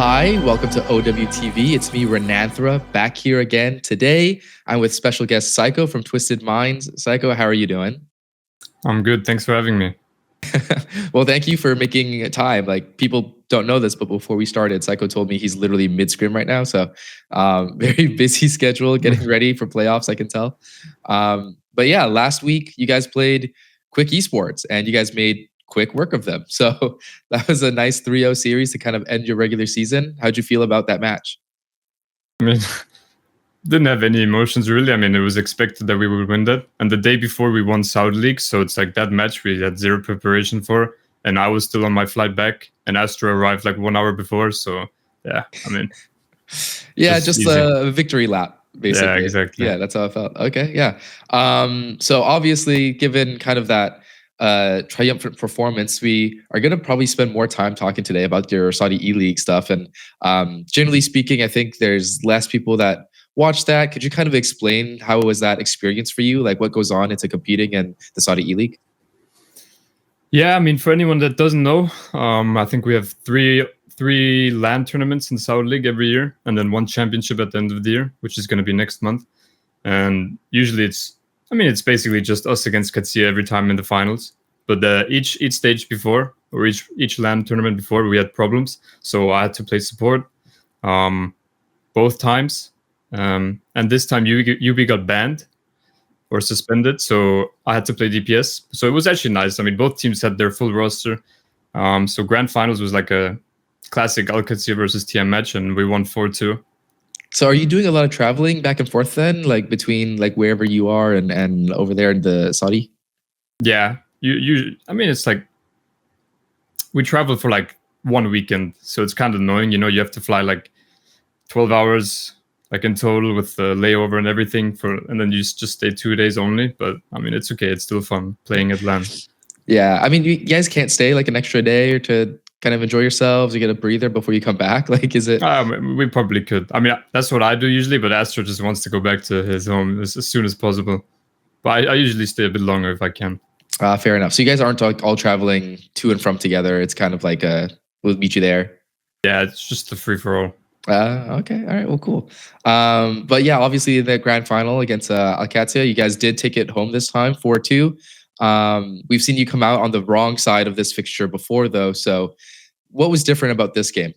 Hi, welcome to OWTV. It's me, Renanthra, back here again. Today, I'm with special guest Seicoe from Twisted Minds. Seicoe, how are you doing? I'm good. Thanks for having me. Well, thank you for making time. Like, people don't know this, but before we started, Seicoe told me he's literally mid-scrim right now. So very busy schedule, getting ready for playoffs, I can tell. But yeah, last week, you guys played Quick Esports, and you guys made quick work of them. So that was a nice 3-0 series to kind of end your regular season. How'd you feel about that match? I mean, didn't have any emotions really. I mean, it was expected that we would win that. And the day before we won Saudi ELeague, so it's like that match we had zero preparation for. And I was still on my flight back, and Astro arrived like 1 hour before. So yeah, I mean, yeah, just a victory lap. Basically. Yeah, exactly. Yeah, that's how I felt. Okay, yeah. So obviously, given kind of that triumphant performance, we are going to probably spend more time talking today about your Saudi ELeague stuff. And generally speaking, I think there's less people that watch that. Could you kind of explain how was that experience for you? Like, what goes on into competing in the Saudi ELeague? Yeah, I mean, for anyone that doesn't know, I think we have three LAN tournaments in the Saudi League every year, and then one championship at the end of the year, which is going to be next month. And usually it's basically just us against Qadsiah every time in the finals. But each stage before, or each LAN tournament before, we had problems. So I had to play support both times. And this time UB got banned or suspended, so I had to play DPS. So it was actually nice. I mean, both teams had their full roster. So grand finals was like a classic Qadsiah versus TM match, and we won 4-2. So are you doing a lot of traveling back and forth then, like between like wherever you are and over there in the Saudi? Yeah, I mean, it's like we travel for like 1 weekend, so it's kind of annoying. You know, you have to fly like 12 hours, like in total with the layover and everything and then you just stay 2 days only. But I mean, it's okay. It's still fun playing at LAN. Yeah, I mean, you guys can't stay like an extra day or to kind of enjoy yourselves, you get a breather before you come back? Like, is it? We probably could. I mean, that's what I do usually, but Astro just wants to go back to his home as soon as possible. But I usually stay a bit longer if I can. Fair enough. So you guys aren't all traveling to and from together. It's kind of like we'll meet you there. Yeah, it's just a free-for-all. Okay, all right, well, cool. But yeah, obviously the grand final against Qadsiah, you guys did take it home this time, 4-2. We've seen you come out on the wrong side of this fixture before, though. So what was different about this game?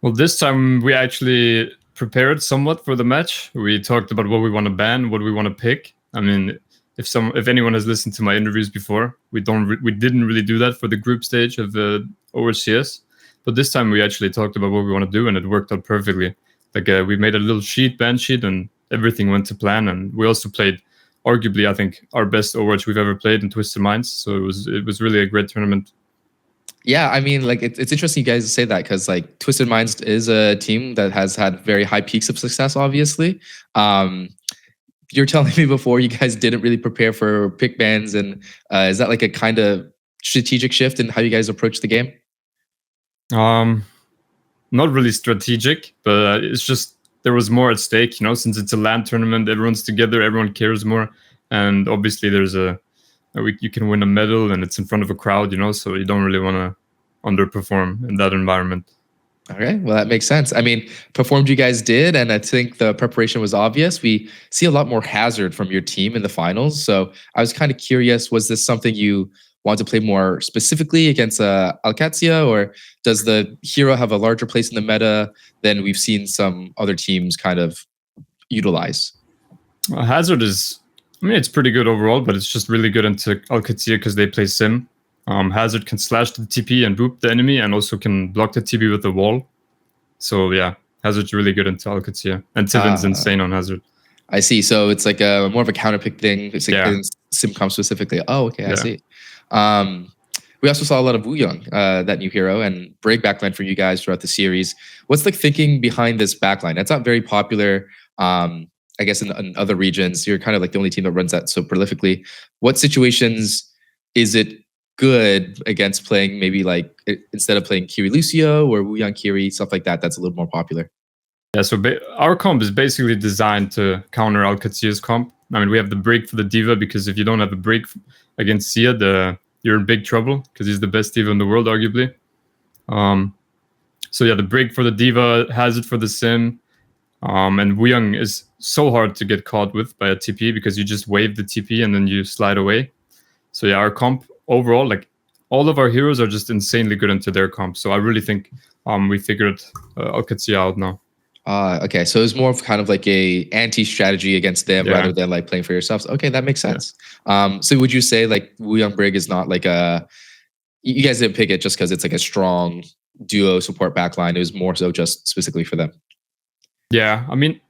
Well, this time we actually prepared somewhat for the match. We talked about what we want to ban, what we want to pick. I mean, if anyone has listened to my interviews before, we didn't really do that for the group stage of the OWCS. But this time we actually talked about what we want to do, and it worked out perfectly. Like we made a little ban sheet, and everything went to plan. And we also played, arguably, I think, our best Overwatch we've ever played in Twisted Minds. So it was really a great tournament. Yeah, I mean, like it's interesting you guys say that because like Twisted Minds is a team that has had very high peaks of success. Obviously, you're telling me before you guys didn't really prepare for pick bans, and is that like a kind of strategic shift in how you guys approach the game? Not really strategic, but it's just there was more at stake, you know, since it's a LAN tournament, everyone's together, everyone cares more, and obviously there's you can win a medal and it's in front of a crowd, you know, so you don't really want to underperform in that environment. Okay, well, that makes sense. I mean, performed you guys did, and I think the preparation was obvious. We see a lot more hazard from your team in the finals, so I was kind of curious, was this something you want to play more specifically against Qadsiah, or does the hero have a larger place in the meta than we've seen some other teams kind of utilize? Hazard is, I mean, it's pretty good overall, but it's just really good into Qadsiah because they play Sim. Hazard can slash the TP and boop the enemy, and also can block the TP with the wall. So yeah, Hazard's really good into Qadsiah, and Tivin's insane on Hazard. I see. So it's like more of a counter pick thing. It's like SimCom specifically. Oh, okay, I see. We also saw a lot of Wuyang, that new hero, and Brig backline for you guys throughout the series. What's the thinking behind this backline? That's not very popular, I guess, in other regions. You're kind of like the only team that runs that so prolifically. What situations is it good against playing maybe like instead of playing Kiri Lucio or Wuyang Kiri, stuff like that, that's a little more popular? Yeah, so our comp is basically designed to counter Qadsiah's comp. I mean, we have the Brig for the Diva, because if you don't have a Brig against Sia, you're in big trouble, because he's the best Diva in the world, arguably. So yeah, the break for the Diva has it for the Sim. And Wuyang is so hard to get caught with by a TP because you just wave the TP and then you slide away. So yeah, our comp overall, like all of our heroes are just insanely good into their comp. So I really think we figured Qadsiah out now. Okay, so it's more of kind of like a anti-strategy against them rather than like playing for yourselves. Okay, that makes sense. So would you say like Wuyang Brig is not like a, you guys didn't pick it just because it's like a strong duo support backline? It was more so just specifically for them. Yeah, I mean,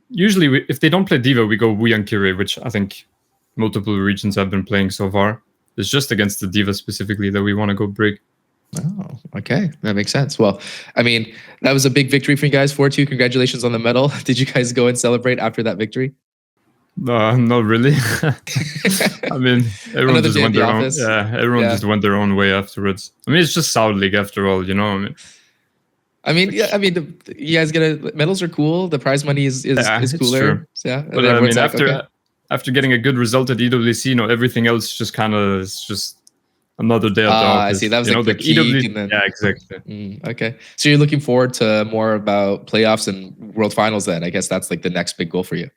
usually if they don't play Diva, we go Wuyang Kyrie, which I think multiple regions have been playing so far. It's just against the Diva specifically that we want to go Brig. Oh, okay. That makes sense. Well, I mean, that was a big victory for you guys, 4-2. Congratulations on the medal. Did you guys go and celebrate after that victory? Not really. I mean, everyone just went their own. Yeah, everyone just went their own way afterwards. I mean, it's just Saudi ELeague after all, you know. You guys get medals are cool. The prize money is cooler. True. Yeah, but I mean, after getting a good result at EWC, you know, everything else just kind of is just another day at the office. I see. That was like the peak. And then, yeah, exactly. Okay. So you're looking forward to more about playoffs and World Finals then. I guess that's like the next big goal for you.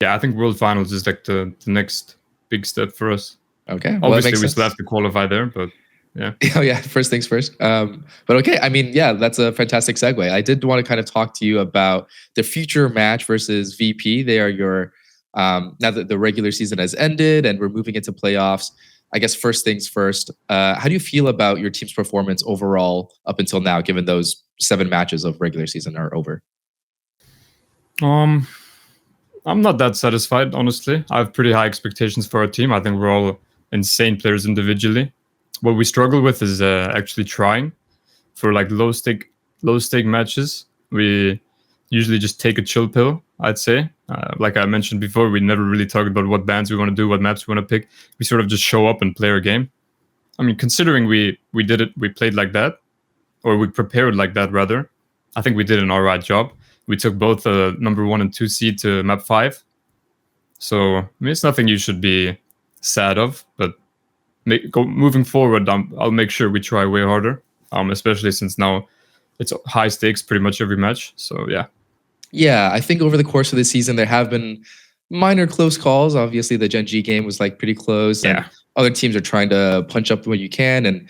Yeah, I think World Finals is like the next big step for us. Okay. Obviously, we still have to qualify there, but yeah. Oh, yeah. First things first. But okay. I mean, yeah, that's a fantastic segue. I did want to kind of talk to you about the future match versus VP. They are your, now that the regular season has ended and we're moving into playoffs, I guess first things first, how do you feel about your team's performance overall up until now, given those 7 matches of regular season are over? I'm not that satisfied, honestly. I have pretty high expectations for our team. I think we're all insane players individually. What we struggle with is actually trying for like low stake matches. We usually just take a chill pill, I'd say. Like I mentioned before, we never really talk about what bans we want to do, what maps we want to pick. We sort of just show up and play our game. I mean, considering we did it, we played like that, or we prepared like that rather. I think we did an alright job. We took both number 1 and 2 seed to map 5. So I mean, it's nothing you should be sad of, but moving forward, I'll make sure we try way harder, especially since now it's high stakes pretty much every match. So yeah. Yeah, I think over the course of the season, there have been minor close calls. Obviously, the Gen G game was like pretty close. Yeah. And other teams are trying to punch up when you can. And,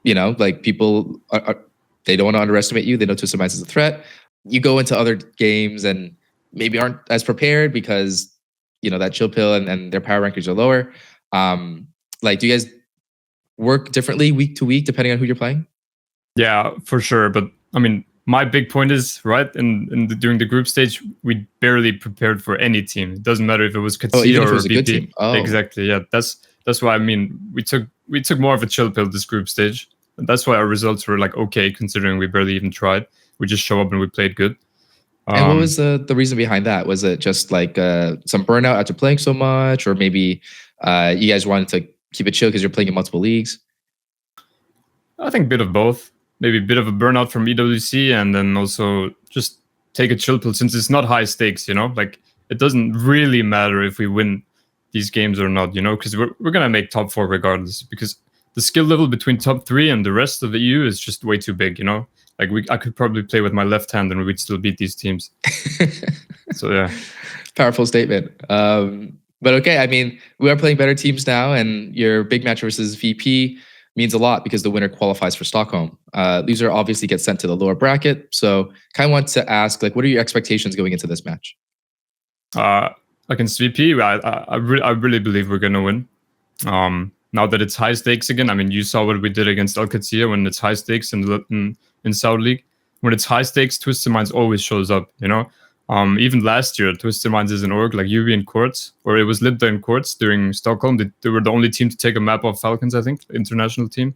you know, like people, they don't want to underestimate you. They know Twisted Minds is a threat. You go into other games and maybe aren't as prepared because, you know, that chill pill and their power rankings are lower. Like, do you guys work differently week to week depending on who you're playing? Yeah, for sure. But I mean, my big point is, right, during the group stage, we barely prepared for any team. It doesn't matter if it was Qadsiah or a good team. Oh. Exactly. Yeah, that's why I mean we took more of a chill pill this group stage. And that's why our results were like okay, considering we barely even tried. We just show up and we played good. And what was the reason behind that? Was it just like some burnout after playing so much, or maybe you guys wanted to keep it chill because you're playing in multiple leagues? I think a bit of both. Maybe a bit of a burnout from EWC, and then also just take a chill pill since it's not high stakes, you know? Like, it doesn't really matter if we win these games or not, you know? Because we're going to make top 4 regardless, because the skill level between top 3 and the rest of the EU is just way too big, you know? Like, I could probably play with my left hand and we'd still beat these teams. So, yeah. Powerful statement. But okay, I mean, we are playing better teams now, and your big match versus VP means a lot because the winner qualifies for Stockholm. Loser obviously gets sent to the lower bracket. So kind of want to ask, like, what are your expectations going into this match? Against VP, I really believe we're going to win. Now that it's high stakes again, I mean, you saw what we did against Qadsiah when it's high stakes in Saudi ELeague. When it's high stakes, Twisted Minds always shows up, you know? Even last year, Twisted Minds is an org like UV and Quartz, or it was Libda and Quartz during Stockholm. They were the only team to take a map off Falcons, I think, international team.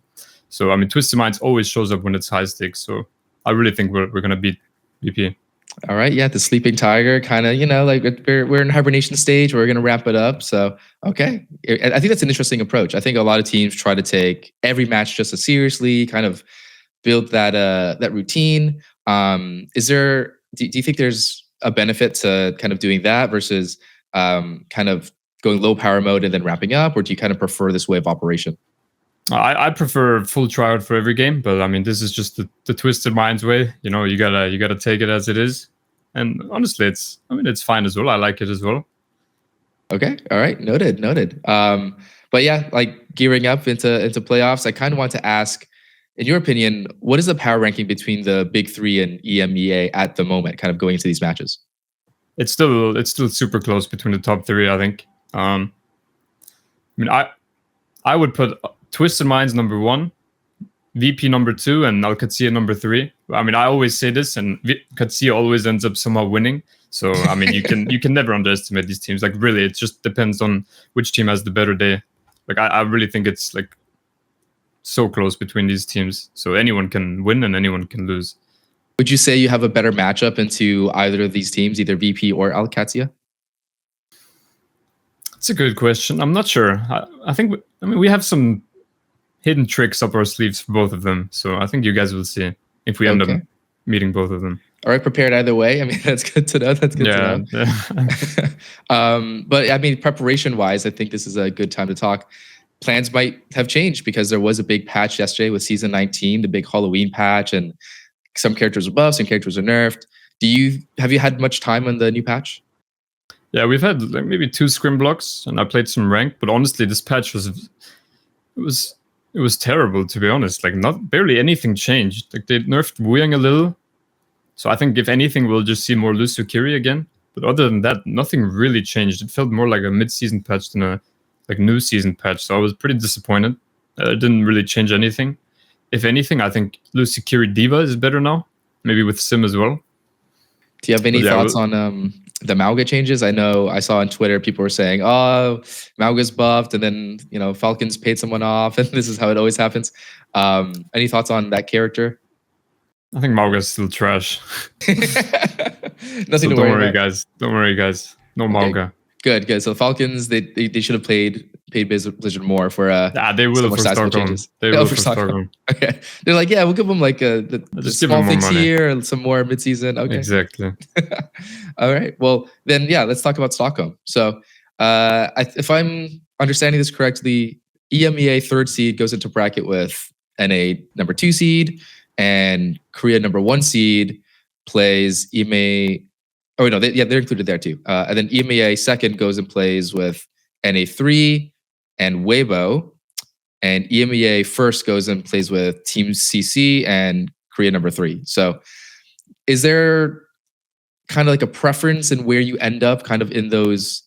So, I mean, Twisted Minds always shows up when it's high stakes. So, I really think we're going to beat VP. All right. Yeah. The sleeping tiger kind of, you know, like we're in hibernation stage. We're going to wrap it up. So, okay. I think that's an interesting approach. I think a lot of teams try to take every match just as seriously, kind of build that routine. Do you think there's a benefit to kind of doing that versus kind of going low power mode and then wrapping up, or do you kind of prefer this way of operation? I prefer full tryout for every game, but I mean, this is just the Twisted Minds way. You know, you gotta take it as it is. And honestly, it's fine as well. I like it as well. Okay. All right. Noted. But yeah, like gearing up into playoffs, I kind of want to ask, in your opinion, what is the power ranking between the big three and EMEA at the moment, kind of going into these matches? It's still super close between the top three, I think. I mean, I would put Twisted Minds number 1, VP number 2, and Qadsiah number 3. I mean, I always say this, and Qadsiah always ends up somehow winning. So I mean, you can never underestimate these teams. Like really, it just depends on which team has the better day. Like I really think it's like so close between these teams. So anyone can win and anyone can lose. Would you say you have a better matchup into either of these teams, either VP or Qadsiah? It's a good question. I'm not sure. I think we have some hidden tricks up our sleeves for both of them. So I think you guys will see if we end up meeting both of them. All right, prepared either way. I mean, that's good to know. That's good to know. But I mean, preparation-wise, I think this is a good time to talk. Plans might have changed because there was a big patch yesterday with Season 19, the big Halloween patch, and some characters are buffed, some characters are nerfed. Have you had much time on the new patch? Yeah, we've had like maybe 2 scrim blocks, and I played some rank. But honestly, this patch was terrible, to be honest. Like barely anything changed. Like they nerfed Wuyang a little. So I think if anything, we'll just see more Lucio Kiri again. But other than that, nothing really changed. It felt more like a mid-season patch than a new season patch. So I was pretty disappointed. It didn't really change anything. If anything, I think Lucio Kiri Diva is better now. Maybe with Sim as well. Do you have any thoughts on the Mauga changes? I know I saw on Twitter people were saying, "Oh, Mauga's buffed," and then Falcons paid someone off, and this is how it always happens. Any thoughts on that character? I think Mauga's still trash. Nothing to worry about. Guys. Don't worry, guys. No Mauga. Good. So the Falcons, they should have paid Blizzard more for they will for Stockholm. They will for Stockholm. Okay. They're like, yeah, we'll give them like the small things here and some more mid-season. Okay. Exactly. All right. Well, then let's talk about Stockholm. So if I'm understanding this correctly, EMEA 3rd seed goes into bracket with NA number 2 seed, and Korea number 1 seed plays EMEA. Oh no, they're included there too. And then EMEA 2nd goes and plays with NA 3 and Weibo, and EMEA 1st goes and plays with Team CC and Korea number 3. So, is there kind of like a preference in where you end up, kind of in those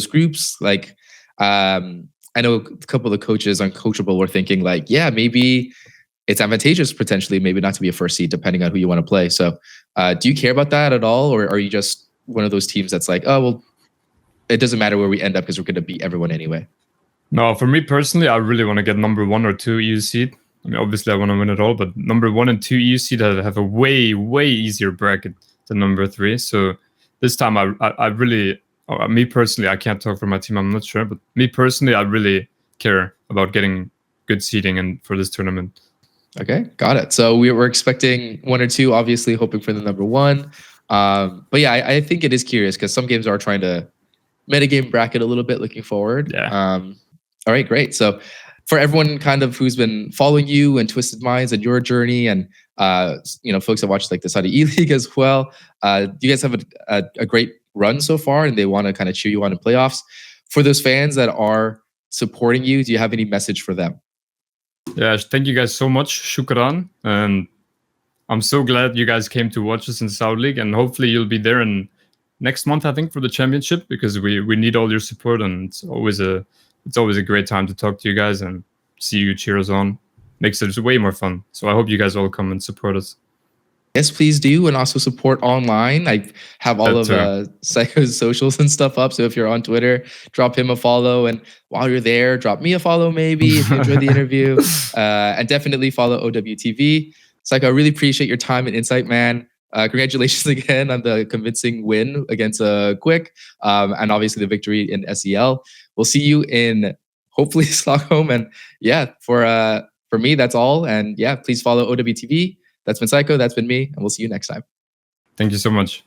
groups? Like, I know a couple of the coaches on Coachable were thinking like, yeah, maybe it's advantageous potentially maybe not to be a 1st seed depending on who you want to play. So do you care about that at all? Or are you just one of those teams that's like, oh, well, it doesn't matter where we end up because we're going to beat everyone anyway? No, for me personally, I really want to get number 1 or 2 EU seed. I mean, obviously I want to win it all, but number 1 and 2 EU seed have a way, way easier bracket than number 3. So this time I really, me personally, I can't talk for my team, I'm not sure, but me personally, I really care about getting good seeding and for this tournament. Okay, got it. So we're expecting 1 or 2, obviously hoping for the number 1. But yeah, I think it is curious because some games are trying to metagame bracket a little bit looking forward. Yeah. All right, great. So for everyone kind of who's been following you and Twisted Minds and your journey, and folks that watch like the Saudi ELeague as well, you guys have a great run so far, and they want to kind of cheer you on in playoffs. For those fans that are supporting you, do you have any message for them? Yeah, thank you guys so much. Shukran. And I'm so glad you guys came to watch us in Saudi League, and hopefully you'll be there in next month, I think, for the championship, because we need all your support, and it's always a great time to talk to you guys and see you cheer us on. Makes it way more fun. So I hope you guys all come and support us. Yes, please do, and also support online. I have all of Seicoe's socials and stuff up, so if you're on Twitter, drop him a follow, and while you're there, drop me a follow maybe if you enjoyed the interview, and definitely follow OWTV. Seicoe, I really appreciate your time and insight, man. Congratulations again on the convincing win against Quick, and obviously the victory in SEL. We'll see you in hopefully Stockholm, and yeah, for me that's all, and yeah, please follow OWTV. That's been Seicoe, that's been me, and we'll see you next time. Thank you so much.